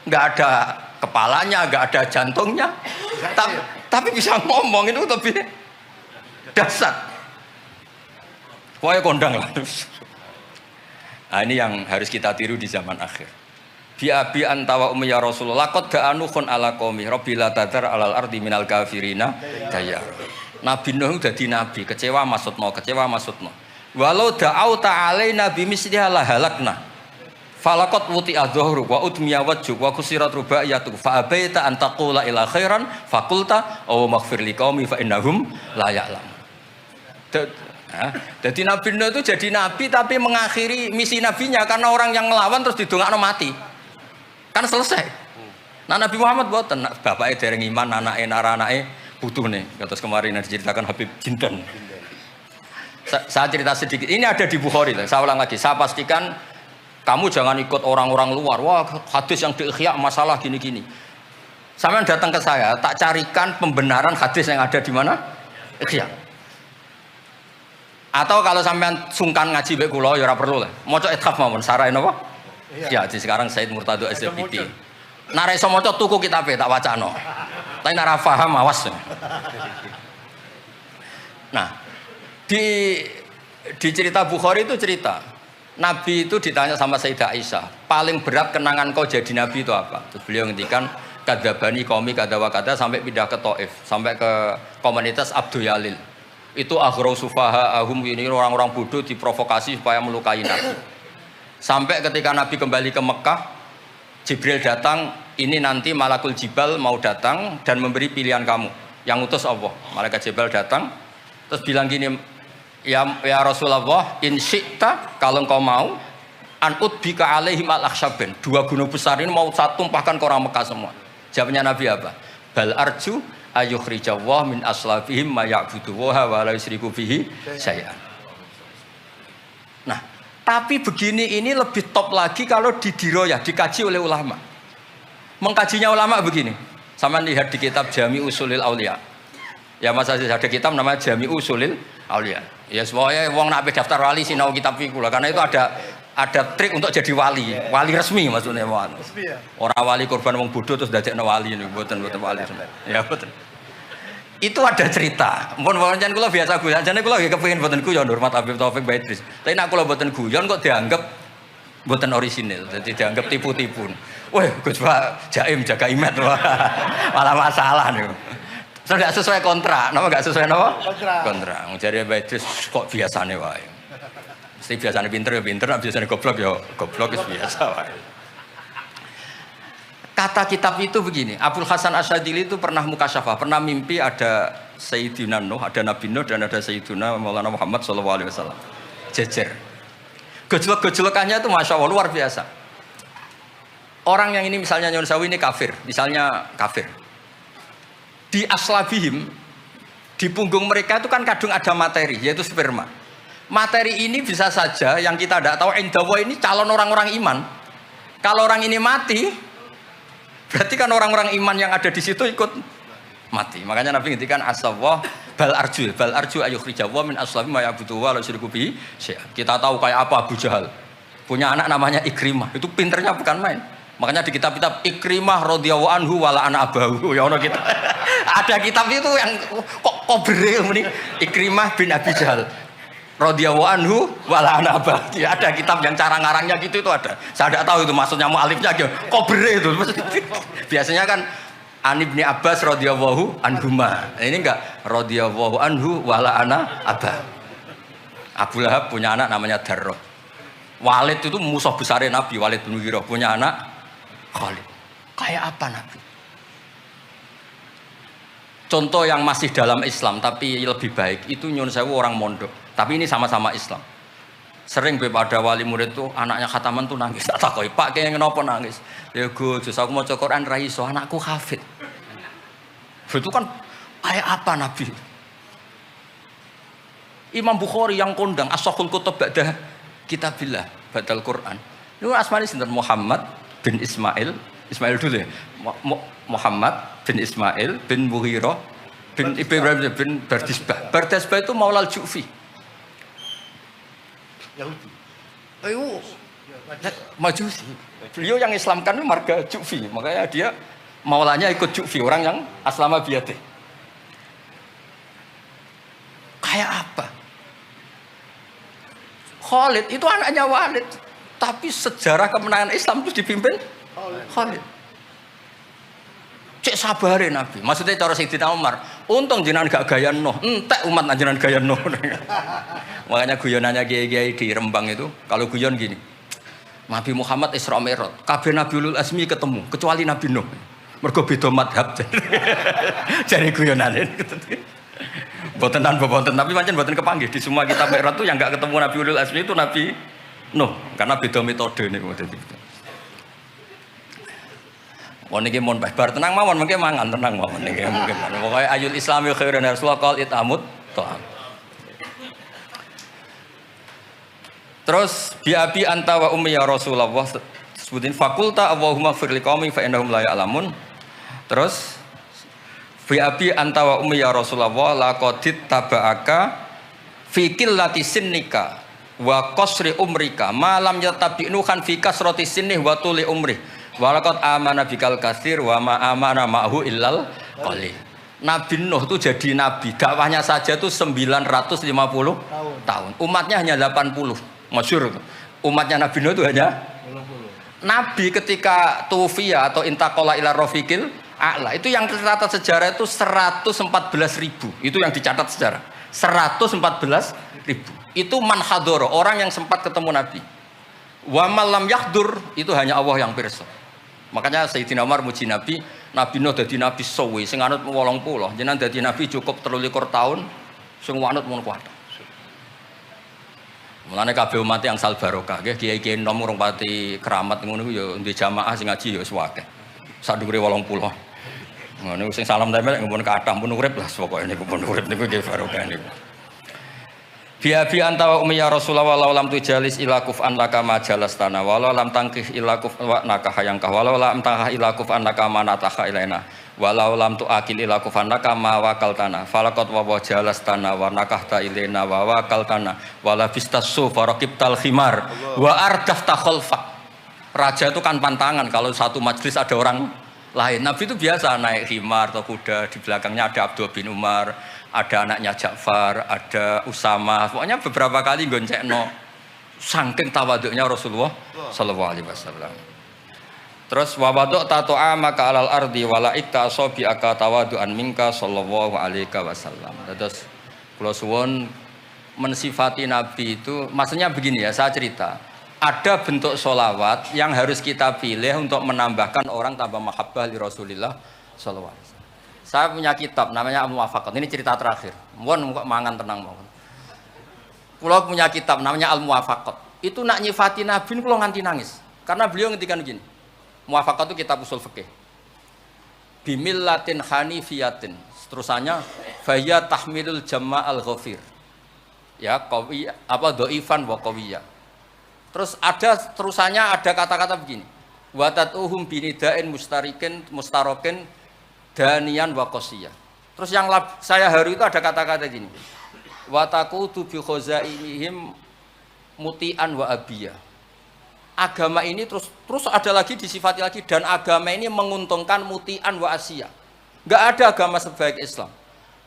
Enggak ada kepalanya, enggak ada jantungnya. Tapi bisa ngomong, itu lebih dasar. Pokoknya kondang lah. Nah, ini yang harus kita tiru di zaman akhir. Bi abi antawa ummi ya Rasulullah qad da'anukhun ala qaumi rabbila tadar alal ardi minal kafirina dayar. Nabi Nuh dadi nabi, kecewa maksudno. Walau da'au ta'alaina bi misliha la halakna. Falaqat wuti adzuhru wa udmiya wajhu wa kusirat rubaiyatu fa abaita an taqula ila khairan faqulta aw maghfir liqaumi fa innahum la ya'lam. Jadi Nabi Nuh itu jadi nabi tapi mengakhiri misi nabinya karena orang yang ngelawan terus didongakno mati. Kan selesai. Nah Nabi Muhammad boten, bapaknya dereng iman, anake butuh nih. Terus kemarin diceritakan Habib Jinten. Saya cerita sedikit. Ini ada di Bukhari. Saya ulang lagi. Saya pastikan kamu jangan ikut orang-orang luar. Wah hadis yang di-Ihya masalah gini-gini. Sampai datang ke saya, tak carikan pembenaran hadis yang ada di mana? Ihya. Atau kalau sampean sungkan ngaji mbek kula ya ora perlu lah. Maca ithaf mawon sarai napa? Ya, di sekarang Said Murtado SPT. Nek iso maca tuku kitabe tak wacano. Tapi nek ora paham awas. Nah, di cerita Bukhari itu cerita Nabi itu ditanya sama Sayyidah Aisyah, paling berat kenangan kau jadi Nabi itu apa? Terus beliau ngendikan kadzabani qaumi kadza sampai pindah ke Taif, sampai ke komunitas Abdul Yalil. Itu aghrau sufaha ahum, ini orang-orang bodoh diprovokasi supaya melukai Nabi. Sampai ketika Nabi kembali ke Mekah, Jibril datang, ini nanti Malakul Jibal mau datang dan memberi pilihan kamu. Yang utus Allah. Malaikat Jibril datang, terus bilang gini, ya Rasulullah, in syi'ta, kalau engkau mau, an udbika alaihim al-akhsyaben. 2 gunung besar ini mau saya tumpahkan ke orang Mekah semua. Jawabnya Nabi apa? Bal arju ayukhrijawah min aslafihim ma ya'buduwaha wa la yusriku bihi syai'an. Nah, tapi begini ini lebih top lagi kalau didiroyah, dikaji oleh ulama. Mengkajinya ulama begini. Sama lihat di kitab Jami Usulil Aulia. Ya Mas Aziz ada kitab namanya Jami Usulil Aulia. Ya semuanya wong nak daftar wali sinau kitab iku lah, karena itu ada trik untuk jadi wali. Wali resmi maksudnya wali. Orang wali korban wong bodoh terus dadekno wali niku mboten wali. Ya mboten. Itu ada cerita. Mun pancen kula biasa guyon, jane kula nggih kepengin mboten guyon hormat Habib Taufik Baidris. Tapi nek kula mboten guyon kok dianggap mboten orisinil, jadi dianggap tipu-tipu. Wah, Gus Pak jaim jaga imet malah masalah niku. Enggak sesuai kontrak, napa enggak sesuai napa? Kontrak. Jare Baidris kok biasane wae. Mesti biasane pinter ya pinter, nek biasane goblok ya goblok wis biasa wae. Kata kitab itu begini, Abdul Hasan Asyadili itu pernah mukasyafah, pernah mimpi ada Sayyidina Nuh, ada Nabi Nuh dan ada Sayyidina Maulana Muhammad SAW. Jejer. Gejolak-gejolakannya itu Masya Allah luar biasa. Orang yang ini misalnya Nyon Sawi ini kafir, misalnya kafir. Di aslabihim, di punggung mereka itu kan kadung ada materi, yaitu sperma. Materi ini bisa saja yang kita tidak tahu, Indawa ini calon orang-orang iman. Kalau orang ini mati, berarti kan orang-orang iman yang ada di situ ikut mati. Makanya Nabi ngintikan asawah bal arju ayukhrijawah min aslabi ma ya'budu wa la yusyriku bihi syai'an. Kita tahu kayak apa Abu Jahal. Punya anak namanya Ikrimah. Itu pinternya bukan main. Makanya di kitab-kitab Ikrimah radhiyallahu anhu wala ana abahu. Ya ono kita. Ada kitab itu yang kok beril ini Ikrimah bin Abi Jahal. radhiyallahu anhu wala anaba. Ada kitab yang cara ngarangnya gitu itu ada. Saya tidak tahu itu maksudnya mu'alifnya kok bere itu. Biasanya kan An Ibni Abbas radhiyallahu anhuma. Ini enggak radhiyallahu anhu wala anaba. Abu Lahab punya anak namanya Darrah. Walid itu musuh besar Nabi, Walid bin Mughirah punya anak Khalid. Kayak apa Nabi? Contoh yang masih dalam Islam tapi lebih baik itu nyun sewu orang mondok. Tapi ini sama-sama Islam. Sering pada wali murid tuh anaknya khataman tuh nangis. Tak takoi, Pak kayak kenapa nangis? Ya Gus, aku mau Quran ra iso, anakku hafid. Itu kan kayak apa Nabi? Imam Bukhari yang kondang as-sahul kutub ba'da kitabillah, ba'dal Quran. Itu asmane sinten Muhammad bin Ismail dulu ya. Muhammad bin Ismail bin Mughirah bin Ibrahim bin Bardisbah. Bardisbah itu maulal Ju'fi. Yahudi. Ayo, Majusi. Beliau yang Islamkan itu marga Ju'fi, makanya dia maulanya ikut Ju'fi, orang yang aslama biyadih. Kayak apa? Khalid itu anaknya Walid, tapi sejarah kemenangan Islam itu dipimpin Khalid. Cek sabarin Nabi. Maksudnya cara Sayyidina Umar, untung jenengan gak gaya Nuh, entek umat jenengan gaya Nuh. Makanya guyonannya kiai-kiai di Rembang itu, kalau guyon gini, Nabi Muhammad Isra Mi'raj, kabeh Nabi Ulul Azmi ketemu, kecuali Nabi Nuh. Mergo beda madhab. Jadi guyonane. Boten tanpa boten, tapi pancen boten kepanggih di semua kitab Mi'raj itu yang enggak ketemu Nabi Ulul Azmi itu Nabi Nuh, karena beda metode niku. Wong niki mun bar tenang mawon mengke mangan tenang mawon niki mungkin. Pokoke ayul islami khairan rasulullah qal itamut ta'am. Terus biabi anta wa ummi ya Rasulullah sebutin fakulta Allahumma fir liqaumi fa innahum la ya'lamun. Terus biabi anta wa ummi ya Rasulullah laqadit taba'aka fi qillati sinnika wa qasri umrika ma lam yatabi'nu kan fi kasrati sinnih wa tuli umri. Walaqad amana bikal katsir wa ma amana ma'hu illal qalil. Nabi Nuh itu jadi nabi, dakwahnya saja itu 950 tahun. Umatnya hanya 80. Masyhur. Umatnya Nabi Nuh itu hanya 80. Nabi ketika tufiya atau intaqala ila rafiqil a'la, itu yang tercatat sejarah itu 114.000. Itu yang dicatat sejarah. 114.000. Itu man hadara, orang yang sempat ketemu Nabi. Wa malam yahdur, itu hanya Allah yang pirsa. Makanya Sayyidina Umar muji Nabi, Nabi Nuh dadi nabi suwi sing anut 80, jenengan dadi nabi cukup 23 tahun sing anut mun kuat. Mulane kabeh umat yang sal barokah nggih kiai-kiai nom urung pati keramat ngono ya ndek jamaah sing ngaji ya wis akeh. Sadhuwure 80. Ngono sing salam tempel ngempun kathah pun urip lah pokoke niku pun urip niku nggih barokah niku. Biabi anta wa ummi ya Rasulullah walau lam tujalis ila kuf'an laka ma jalastana walau lam tangkih ila kuf'an naka hayangkah walau lam tangkah ila kuf'an naka ma nataha ilaina walau lam tuakil ila kuf'an naka ma wakaltana falaqad wa jalastana wa nakahta ilaina wa wakaltana wala bistasu faraqibtal khimar wa ardafta khalfak. Raja itu kan pantangan kalau satu majelis ada orang lain. Nabi itu biasa naik khimar atau kuda, di belakangnya ada Abdullah bin Umar, ada anaknya Ja'far, ada Usama. Pokoknya beberapa kali goncekno saking tawaduknya Rasulullah sallallahu alaihi wasallam. Terus wa waduk tato'a maka alal ardi wala ikta asobi aka tawadu'an minka sallallahu alaihi wasallam. Terus kula suwun mensifati Nabi itu maksudnya begini ya, saya cerita. Ada bentuk sholawat yang harus kita pilih untuk menambahkan orang tambah mahabbah li Rasulillah sallallahu alaihi wasallam. Saya punya kitab namanya Al-Muwafaqat. Ini cerita terakhir. Mohon mangan tenang mohon. Kula punya kitab namanya Al-Muwafaqat. Itu nak nyifati Nabi kula nganti nangis. Karena beliau ngendikan begini. Muwafaqat itu kitab usul fikih. Bimillatin hanifiyatin. Terusannya faya tahmilul jama'al ghafir. Ya, qawi apa dhaifan wa qawiyya. Terus ada terusannya ada kata-kata begini. Wa tatuhum binidain mustarokin danian wa qasiyah. Terus yang saya haru itu ada kata-kata gini. Wa taqutu bi khazaimihim mutian wa abiyah. Agama ini terus ada lagi disifati lagi dan agama ini menguntungkan mutian wa asiyah. Enggak ada agama sebaik Islam.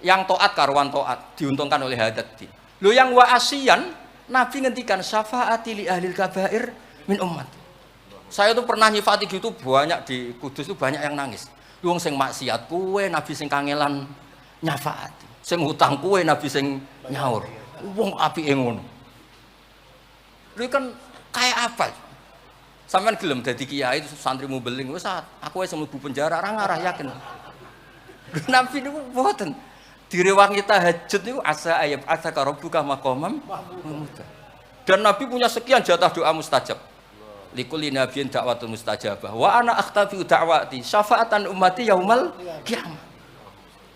Yang taat karuan taat diuntungkan oleh hadad din. Lho yang wa asian, Nabi ngendikan syafaati li ahlil kabair min umat. Saya tuh pernah nyifati gitu banyak di Kudus itu banyak yang nangis. Wong sing maksiat kuwe Nabi sing kangelan nyafaati. Sing hutang kuwe Nabi sing nyaur. Wong apike ngono. Lha kan kayak apa? Sampeyan gelem dadi kiai santrimu beling wis aku wis mlebu penjara ora ngarah yakin. Nabi niku mboten. Direwangi tahajud itu asa ayat asa karobuka makomam. Dan Nabi punya sekian jatah doa mustajab. Likulli nabiyyin da'watun mustajabah. Wa ana akhtafi da'wati syafaatan ummati yaumal qiyamah.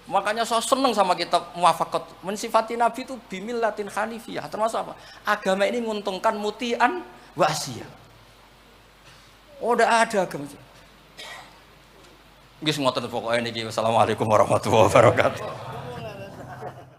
Makanya saya senang sama kitab Muwafaqat. Mensifati Nabi itu bimillatin hanifiyah. Termasuk apa? Agama ini menguntungkan mutian wa asiyah. Oh, udah ada agama. Nggih ngoten pokoke niki. Wassalamualaikum warahmatullahi wabarakatuh.